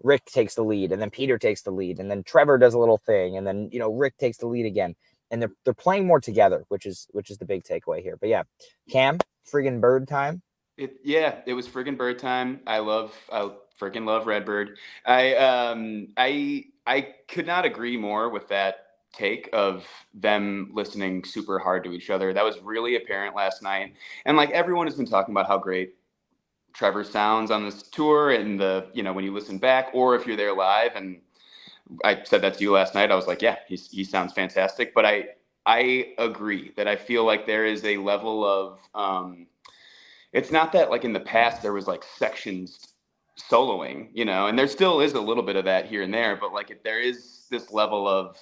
Rick takes the lead and then Peter takes the lead and then Trevor does a little thing and then, Rick takes the lead again, and they're playing more together, which is the big takeaway here. But yeah, Cam, friggin' bird time. It was friggin' bird time. I freaking love Redbird. I could not agree more with that take of them listening super hard to each other. That was really apparent last night. And like everyone has been talking about how great Trevor sounds on this tour, and when you listen back or if you're there live, and I said that to you last night, I was like, yeah, he sounds fantastic. But I agree that I feel like there is a level of it's not that like in the past there was like sections soloing, and there still is a little bit of that here and there, but like there is this level of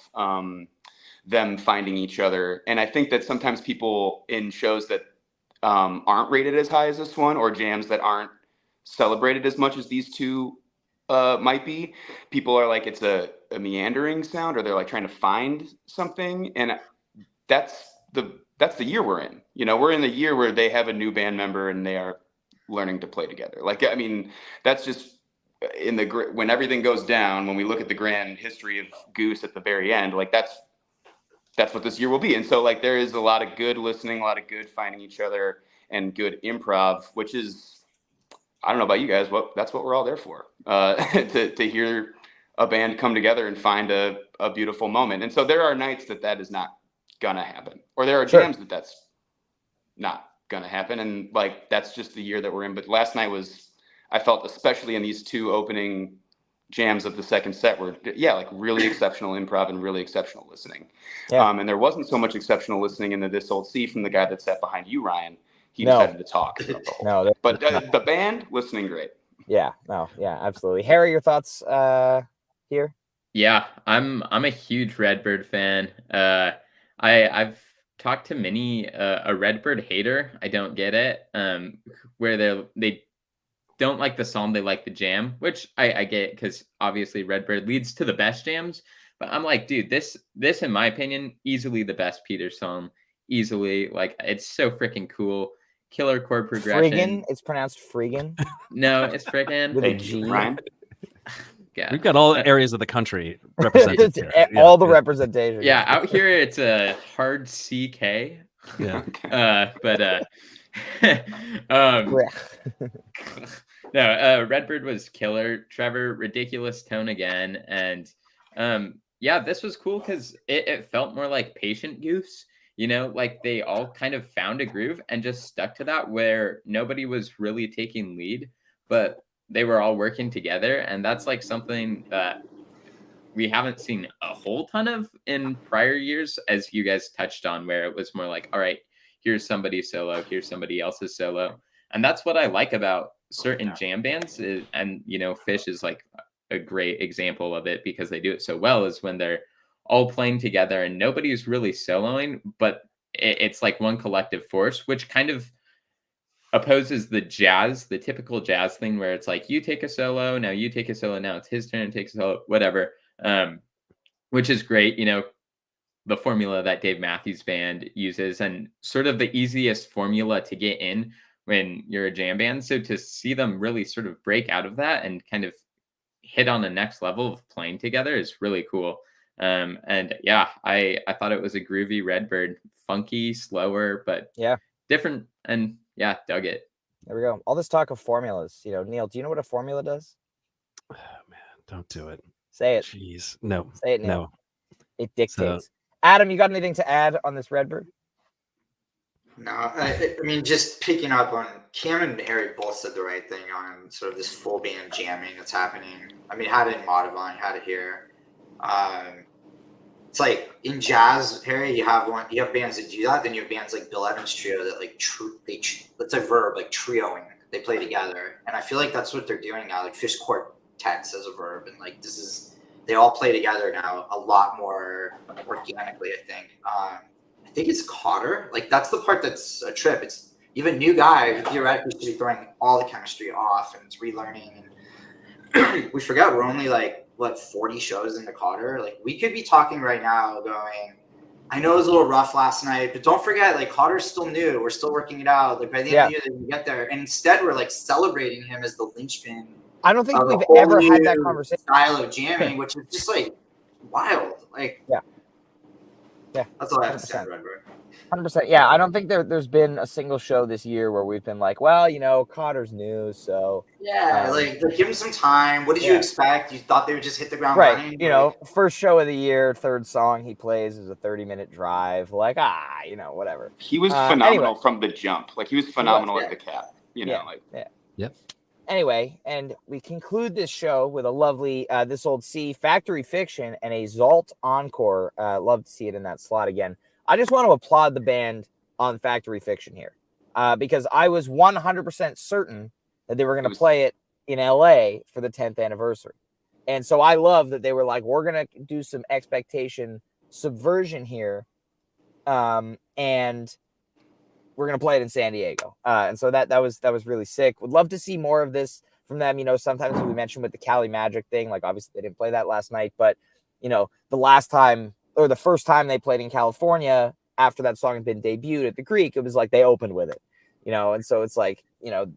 them finding each other. And I think that sometimes people in shows that aren't rated as high as this one, or jams that aren't celebrated as much as these two might be, people are like, it's a meandering sound, or they're like trying to find something. And that's the year we're in. We're in the year where they have a new band member and they are learning to play together. Like, I mean, that's just when everything goes down, when we look at the grand history of Goose at the very end, like that's what this year will be. And so like there is a lot of good listening, a lot of good finding each other, and good improv, which is, I don't know about you guys, that's what we're all there for, to hear a band come together and find a beautiful moment. And so there are nights that is not gonna happen, or there are jams that's not gonna happen, and like that's just the year that we're in. But last night I felt, especially in these two opening jams of the second set, were like really exceptional improv and really exceptional listening. And there wasn't so much exceptional listening in This Old Sea from the guy that sat behind you, Ryan. He decided to talk. But the band listening great. Yeah, absolutely. Harry, your thoughts here? Yeah, I'm a huge Redbird fan. I've talked to many a Redbird hater. I don't get it. Where they don't like the song, they like the jam, which I get, because obviously Redbird leads to the best jams. But I'm like, dude, this in my opinion, easily the best Peter song. Easily, like, it's so freaking cool. Killer chord progression. Friggin'? It's pronounced friggin'? No, it's friggin'. With a G. Ryan. Yeah. We've got all areas of the country represented here. All the representation. Yeah, out here it's a hard CK. Yeah. No, Redbird was killer. Trevor, ridiculous tone again. And this was cool because it felt more like Patient Goose. Like they all kind of found a groove and just stuck to that, where nobody was really taking lead, but they were all working together. And that's like something that we haven't seen a whole ton of in prior years, as you guys touched on, where it was more like, all right, here's somebody solo, here's somebody else's solo. And that's what I like about certain jam bands. And, Fish is like a great example of it, because they do it so well, is when they're all playing together and nobody's really soloing, but it's like one collective force, which kind of opposes the typical jazz thing, where it's like, you take a solo, now you take a solo, now it's his turn to take a solo, whatever. Which is great, the formula that Dave Matthews Band uses, and sort of the easiest formula to get in when you're a jam band. So to see them really sort of break out of that and kind of hit on the next level of playing together is really cool. And yeah, I thought it was a groovy Redbird, funky, slower, but different, and yeah, dug it. There we go. All this talk of formulas, Neil, do you know what a formula does? Oh man, don't do it. Say it. Jeez, no. Say it, Neil. No. It dictates. Adam, you got anything to add on this Redbird? No, I mean, just picking up on Cam and Harry both said the right thing on sort of this full band jamming that's happening. I mean, had it in Modavon, had it here. It's like in jazz, Harry, you have bands that do that. Then you have bands like Bill Evans Trio that like that's a verb, like trioing. They play together, and I feel like that's what they're doing now. Like Fish Quartets as a verb, and like they all play together now a lot more organically. I think it's Cotter. Like that's the part that's a trip. It's you have a new guy who theoretically should be throwing all the chemistry off, and it's relearning. And we forgot we're only like 40 shows into Cotter. Like we could be talking right now going, I know it was a little rough last night, but don't forget, like Cotter's still new. We're still working it out. Like by the end of the year, we get there. And instead we're like celebrating him as the linchpin. I don't think we've ever had that conversation. Style of jamming, which is just like wild. Like that's all I have to say on Redbird. 100%. Yeah, I don't think there's been a single show this year where we've been like, well, Cotter's new, so like give him some time. What did you expect? You thought they would just hit the ground running? First show of the year, third song he plays is a 30-minute drive. Like whatever. He was phenomenal from the jump. Like he was phenomenal at the cap. Yep. Anyway, and we conclude this show with a lovely This Old Sea Factory Fiction and a Zalt encore. Love to see it in that slot again. I just want to applaud the band on Factory Fiction here, because I was 100% certain that they were going to play it, in LA for the 10th anniversary. And so I love that they were like, we're going to do some expectation subversion here. And we're going to play it in San Diego. And so that was really sick. Would love to see more of this from them. You know, sometimes we mentioned with the Cali Magic thing, like obviously they didn't play that last night, but you know, the last time or the first time they played in California after that song had been debuted at the Greek, it was like they opened with it, you know? And so it's like, you know,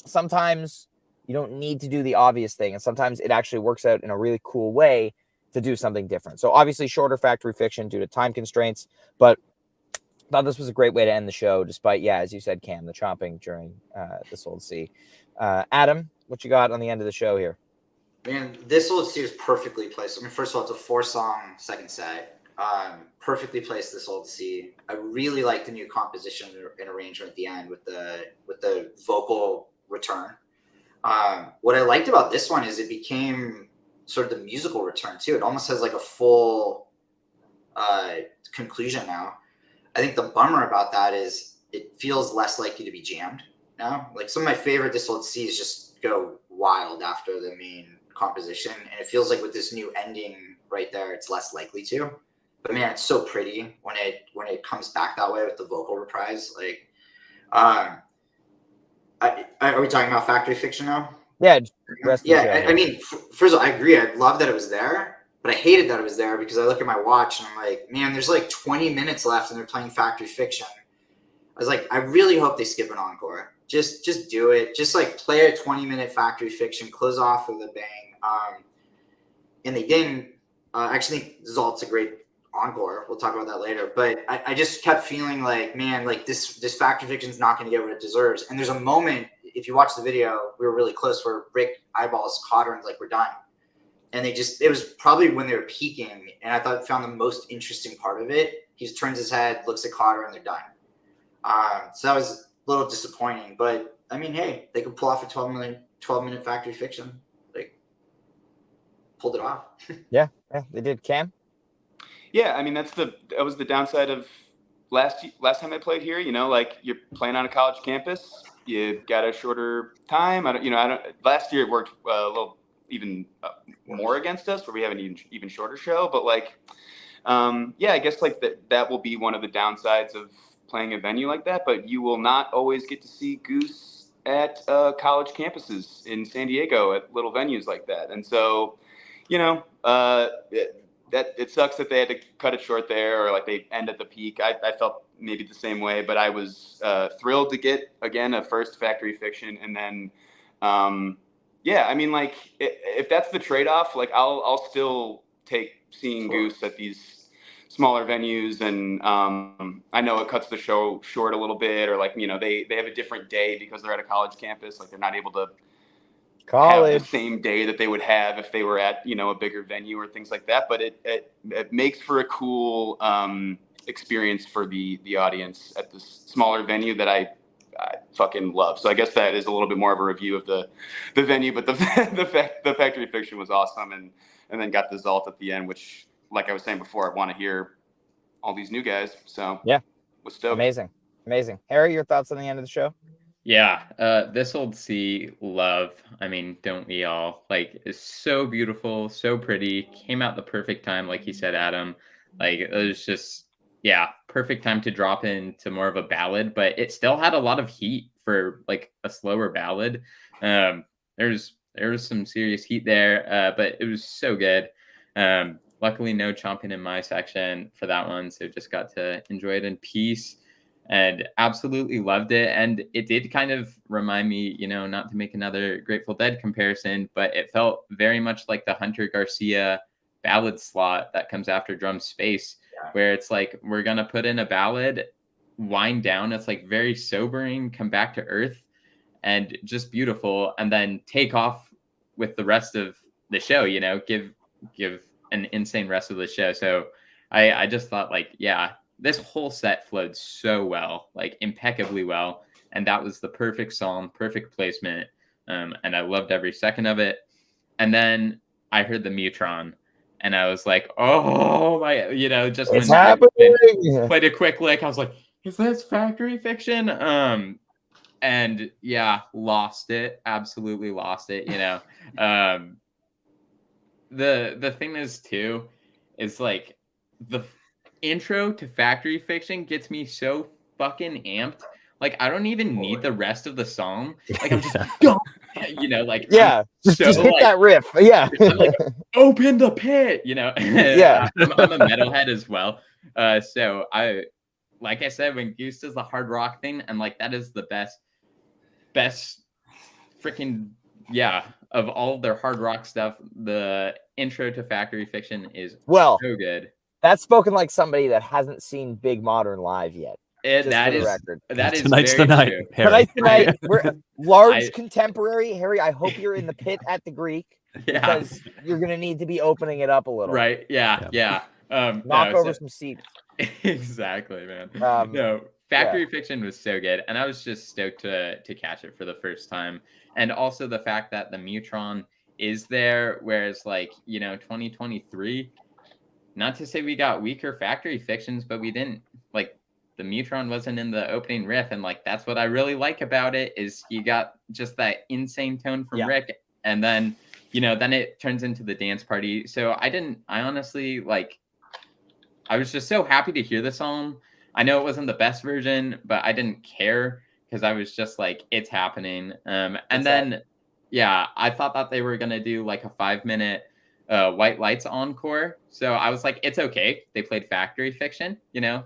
sometimes you don't need to do the obvious thing. And sometimes it actually works out in a really cool way to do something different. So obviously shorter Factory Fiction due to time constraints, but thought this was a great way to end the show, despite, yeah, as you said, Cam, the chomping during This Old Sea. Adam, what you got on the end of the show here? Man, This Old Sea is perfectly placed. I mean, first of all, it's a 4-song second set. Perfectly placed, This Old Sea. I really like the new composition and arrangement at the end with the vocal return. What I liked about this one is it became sort of the musical return too. It almost has like a full conclusion now. I think the bummer about that is it feels less likely to be jammed now. Like some of my favorite This Old Seas just go wild after the main composition, and it feels like with this new ending right there, it's less likely to. But man, it's so pretty when it comes back that way with the vocal reprise. Like, are we talking about Factory Fiction now? Yeah, I mean, first of all, I agree. I love that it was there. But I hated that it was there because I look at my watch and I'm like, man, there's like 20 minutes left and they're playing Factory Fiction. I was like, I really hope they skip an encore. Just do it. Just like play a 20-minute Factory Fiction, close off with a bang. And they didn't. I actually think Zalt's a great encore. We'll talk about that later. But I just kept feeling like, man, like this Factory Fiction is not going to get what it deserves. And there's a moment, if you watch the video, we were really close where Rick eyeballs Cotter and like, we're done. And it was probably when they were peaking, and I found the most interesting part of it. He just turns his head, looks at Cotter, and they're done. So that was a little disappointing, but I mean, hey, they could pull off a 12-minute Factory Fiction. Like, pulled it off. yeah, they did. Cam? Yeah, I mean, that was the downside of last time I played here. You know, like you're playing on a college campus, you got a shorter time. Last year it worked a little even more against us, where we have an even shorter show. But like, I guess like that will be one of the downsides of playing a venue like that. But you will not always get to see Goose at college campuses in San Diego at little venues like that. And so, you know, it sucks that they had to cut it short there, or like they end at the peak. I felt maybe the same way, but I was thrilled to get again a first Factory Fiction, and then. I mean, like, if that's the trade-off, like, I'll still take seeing Goose at these smaller venues, and I know it cuts the show short a little bit, or like, you know, they have a different day because they're at a college campus, like they're not able to have the same day that they would have if they were at, you know, a bigger venue or things like that. But it makes for a cool experience for the audience at this smaller venue that I fucking love. So I guess that is a little bit more of a review of the venue, but the Factory Fiction was awesome, and then got the Zalt at the end, which, like I was saying before, I want to hear all these new guys. So yeah, was stoked. Amazing. Harry, your thoughts on the end of the show? Yeah, This Old Sea, love. I mean, don't we all? Like, it's so beautiful, so pretty. Came out the perfect time, like you said, Adam. Like, it was just, yeah, perfect time to drop into more of a ballad, but it still had a lot of heat for like a slower ballad. There was some serious heat there, but it was so good. Luckily, no chomping in my section for that one, so just got to enjoy it in peace. And absolutely loved it. And it did kind of remind me, you know, not to make another Grateful Dead comparison, but it felt very much like the Hunter Garcia ballad slot that comes after Drum Space, where it's like, we're going to put in a ballad, wind down. It's like very sobering, come back to earth, and just beautiful. And then take off with the rest of the show, you know, give an insane rest of the show. So I just thought, like, yeah, this whole set flowed so well, like impeccably well. And that was the perfect song, perfect placement. And I loved every second of it. And then I heard the Mutron, and I was like, oh my, you know, just it's happening. Played a quick lick. I was like, is this Factory Fiction? and yeah, lost it. Absolutely lost it. The thing is too, is like the intro to Factory Fiction gets me so fucking amped. Like I don't even need the rest of the song. Like I'm just going, like Yeah, just hit like, that riff. Yeah, I'm like, open the pit. Yeah. I'm a metalhead as well. So like I said, when Goose does the hard rock thing, and like that is the best freaking of all of their hard rock stuff. The intro to Factory Fiction is well, so good. that's spoken like somebody that hasn't seen Big Modern live yet. Just That for the is record. that is Tonight's very the night, true. Harry. Tonight, we're large I- contemporary. Harry, I hope you're in the pit at the Greek Yeah. because you're gonna need to be opening it up a little. Right. Yeah. Knock over some seats. Exactly, man. Um, Factory Fiction was so good, and I was just stoked to catch it for the first time, and also the fact that the Mutron is there, whereas 2023. Not to say we got weaker Factory Fictions, but we didn't like the Mutron wasn't in the opening riff, and like that's what I really like about it is you got just that insane tone from Rick, and then then it turns into the dance party. So I honestly I was just so happy to hear the song. I know it wasn't the best version, but I didn't care because I was just like, it's happening. And then, I thought that they were going to do like a 5-minute White Lights encore. So I was like, it's okay. They played Factory Fiction,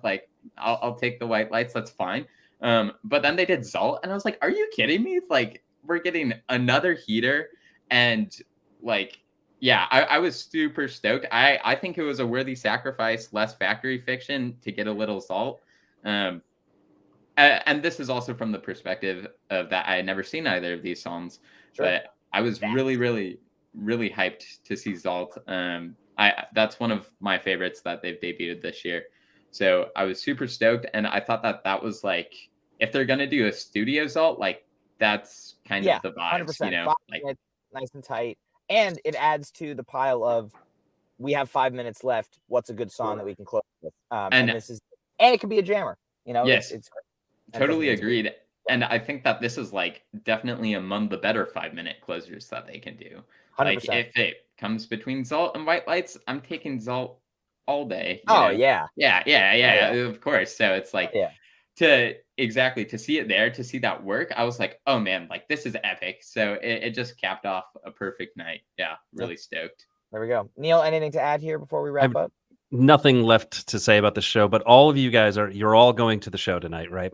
like I'll take the White Lights. That's fine. But then they did Zalt. And I was like, are you kidding me? Like, we're getting another heater. And like, I was super stoked. I think it was a worthy sacrifice, less Factory Fiction to get a little Zalt. And this is also from the perspective of that I had never seen either of these songs, but I was really, really, really hyped to see Zalt. That's one of my favorites that they've debuted this year. So I was super stoked, and I thought that was like, if they're gonna do a studio Zalt, like that's kind of the vibes, 100%. Nice and tight. And it adds to the pile of we have 5 minutes left. What's a good song that we can close with? And it could be a jammer. Yes, it's totally agreed. And I think that this is like definitely among the better 5-minute closers that they can do. 100%. Like if it comes between Zalt and White Lights, I'm taking Zalt all day. Yeah, of course. So it's like to see it there, to see that work, I was like, oh man, like this is epic. So it just capped off a perfect night. Yeah, really stoked. There we go. Neil, anything to add here before we wrap up? Nothing left to say about the show, but all of you guys you're all going to the show tonight, right?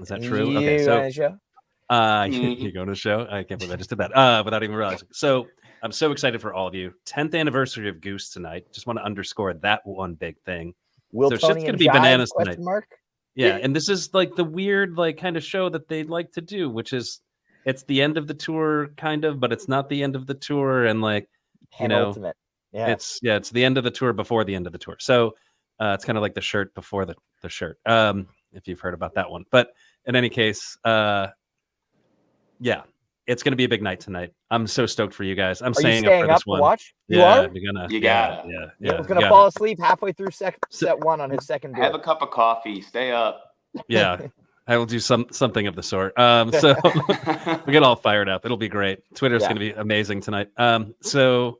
Is that true? Okay, so you going to the show? I can't believe I just did that without even realizing. So I'm so excited for all of you. 10th anniversary of Goose tonight. Just want to underscore that one big thing. Will so Tony shit's gonna be bananas tonight. Mark? Yeah, and this is like the weird kind of show that they like to do, which is it's the end of the tour kind of, but it's not the end of the tour, and ultimate. Yeah, it's the end of the tour before the end of the tour. So it's kind of like the shirt before the shirt. If you've heard about that one, but in any case, it's going to be a big night tonight. I'm so stoked for you guys. I'm staying up for this one. To watch? You are? You gotta. Neil's gonna fall asleep halfway through set one on his second beer. Have a cup of coffee. Stay up. Yeah, I will do something of the sort. So we get all fired up. It'll be great. Twitter's going to be amazing tonight. So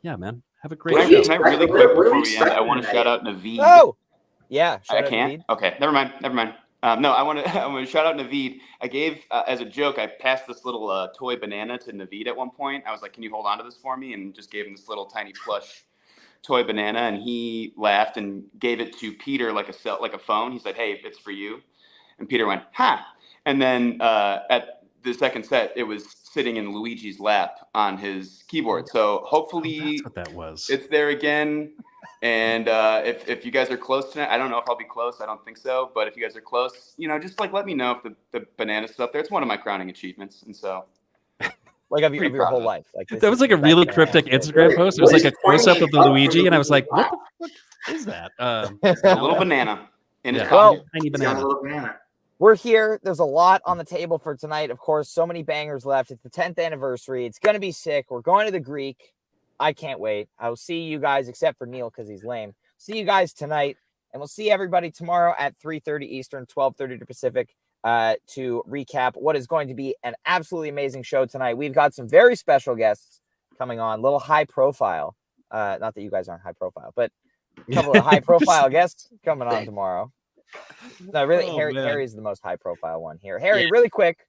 yeah, man, have a great show. Can I really quick before we end? I want to shout out Naveed. Oh, yeah. I can't. Okay, never mind. No, I want to shout out Naveed. I gave as a joke. I passed this little toy banana to Naveed at one point. I was like, "Can you hold on to this for me?" And just gave him this little tiny plush toy banana, and he laughed and gave it to Peter like a phone. He said, "Hey, it's for you." And Peter went, "Ha!" And then at the second set, it was sitting in Luigi's lap on his keyboard. So hopefully, that's what that was. It's there again. And if you guys are close tonight, I don't know if I'll be close. I don't think so. But if you guys are close, just let me know if the banana's up there. It's one of my crowning achievements. And so, of your whole life, that was like a really cryptic Instagram post. It was like a close up of the Luigi, and I was like, "What the fuck is that?" A little banana in his tiny banana. We're here. There's a lot on the table for tonight. Of course, so many bangers left. It's the 10th anniversary. It's gonna be sick. We're going to the Greek. I can't wait. I will see you guys, except for Neil because he's lame. See you guys tonight, and we'll see everybody tomorrow at 3:30 Eastern, 12:30 Pacific to recap what is going to be an absolutely amazing show tonight. We've got some very special guests coming on, little high profile. Not that you guys aren't high profile, but a couple of high profile guests coming on tomorrow. No, really, Oh, Harry. man. Harry's the most high profile one here. Harry, Yeah. really quick,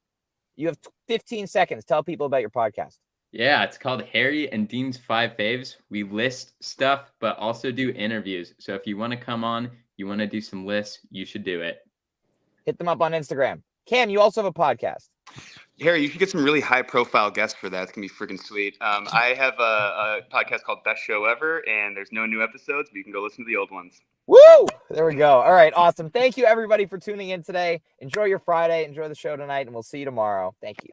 you have 15 seconds. Tell people about your podcast. Yeah, it's called Harry and Dean's 5 Faves. We list stuff, but also do interviews. So if you want to come on, you want to do some lists, you should do it. Hit them up on Instagram. Cam, you also have a podcast. Harry, you should get some really high-profile guests for that. It's gonna be freaking sweet. I have a podcast called Best Show Ever, and there's no new episodes, but you can go listen to the old ones. Woo! There we go. All right, awesome. Thank you, everybody, for tuning in today. Enjoy your Friday. Enjoy the show tonight, and we'll see you tomorrow. Thank you.